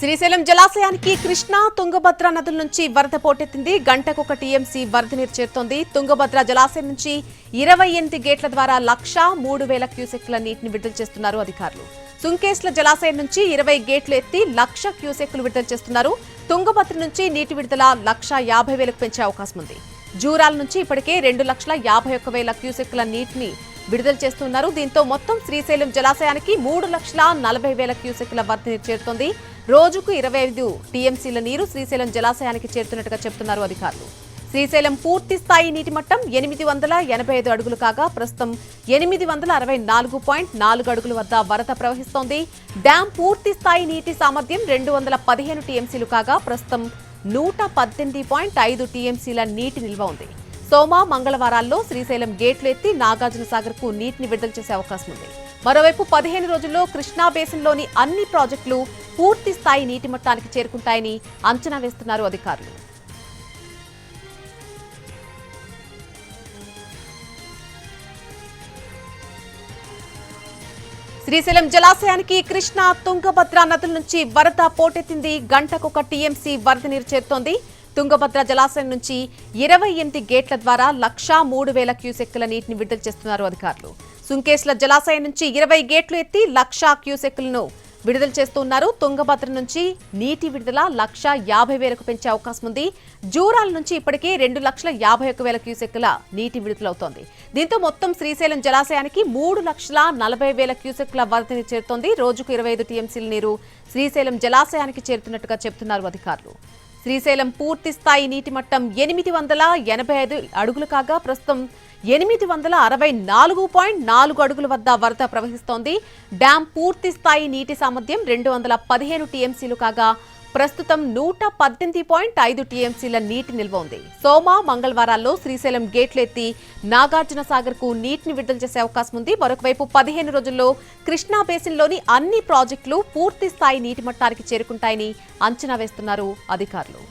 శ్రీశైలం జలాశయానికి కృష్ణా తుంగభద్ర నదుల నుంచి వరద పోటెత్తింది. గంటకొక టీఎంసీ వరద నీరు చేరుతోంది. తుంగభద్ర జలాశయం నుంచి 28 గేట్ల ద్వారా 1,03,000 క్యూసెక్ల నీటిని విడుదల చేస్తున్నారు అధికారులు. సుంకేశ్ల జలాశయం నుంచి 20 గేట్లు ఎత్తి 1,00,000 క్యూసెక్లు విడుదల చేస్తున్నారు. తుంగభద్ర నుంచి నీటి విడుదల 1,50,000కు పెంచే అవకాశం ఉంది. జూరాల నుంచి ఇప్పటికే 2,51,000 క్యూసెక్ల నీటిని విడుదల చేస్తున్నారు. దీంతో మొత్తం శ్రీశైలం జలాశయానికి 3,40,000 క్యూసెక్ల వరద నీరు చేరుతోంది. రోజుకు 25 టీఎంసీల నీరు శ్రీశైలం జలాశయానికి చేరుతున్నట్టుగా చెబుతున్నారు అధికారులు. శ్రీశైలం పూర్తి స్థాయి నీటి మట్టం 885 అడుగులు కాగా ప్రస్తుతం 864.4 అడుగుల వద్ద వరద ప్రవహిస్తోంది. డ్యాం పూర్తి స్థాయి నీటి సామర్థ్యం 215 టీఎంసీలు కాగా ప్రస్తుతం 118.5 టీఎంసీల నీటి నిల్వ ఉంది. సోమ మంగళవారాల్లో శ్రీశైలం గేట్లు ఎత్తి నాగార్జున సాగర్ కు నీటిని విడుదల చేసే అవకాశం ఉంది. మరోవైపు 15 రోజుల్లో కృష్ణా బేసిన్లోని అన్ని ప్రాజెక్టులు పూర్తి స్థాయి నీటి మట్టానికి చేరుకుంటాయని అంచనా వేస్తున్నారు అధికారులు. శ్రీశైలం జలాశయానికి కృష్ణా తుంగభద్ర నదుల నుంచి వరద పోటెత్తింది. గంటకొక టీఎంసీ వరద నీరు చేరుతోంది. తుంగభద్ర జలాశయం నుంచి 28 గేట్ల ద్వారా 1,03,000 క్యూసెక్కుల నీటిని విడుదల చేస్తున్నారు అధికారులు. సుంకేశ్ల జలాశయం నుంచి 20 గేట్లు ఎత్తి 1,00,000 క్యూసెక్కులను విడుదల చేస్తున్నారు. తుంగభద్ర నుంచి నీటి విడుదల 1,50,000కు పెంచే అవకాశం ఉంది. జూరాల నుంచి ఇప్పటికే 2,51,000 క్యూసెక్కుల నీటి విడుదలవుతోంది. దీంతో మొత్తం శ్రీశైలం జలాశయానికి 3,40,000 క్యూసెక్కుల వరద నీరు చేరుతోంది. రోజుకు 25 టీఎంసీల నీరు శ్రీశైలం జలాశయానికి చేరుతున్నట్టుగా చెబుతున్నారు అధికారులు. శ్రీశైలం పూర్తి స్థాయి నీటి మట్టం 885 అడుగులు కాగా ప్రస్తుతం 864.4 అడుగుల వద్ద వరద ప్రవహిస్తోంది. డ్యాం పూర్తి స్థాయి నీటి సామర్థ్యం 215 టీఎంసీలు కాగా ప్రస్తుతం 118.5 టీఎంసీల నీటి నిల్వ ఉంది. సోమ మంగళవారాల్లో శ్రీశైలం గేట్లు ఎత్తి నాగార్జున సాగర్ కు నీటిని విడుదల చేసే అవకాశం ఉంది. మరొకవైపు 15 రోజుల్లో కృష్ణా బేసిన్లోని అన్ని ప్రాజెక్టులు పూర్తి స్థాయి నీటి మట్టానికి చేరుకుంటాయని అంచనా వేస్తున్నారు అధికారులు.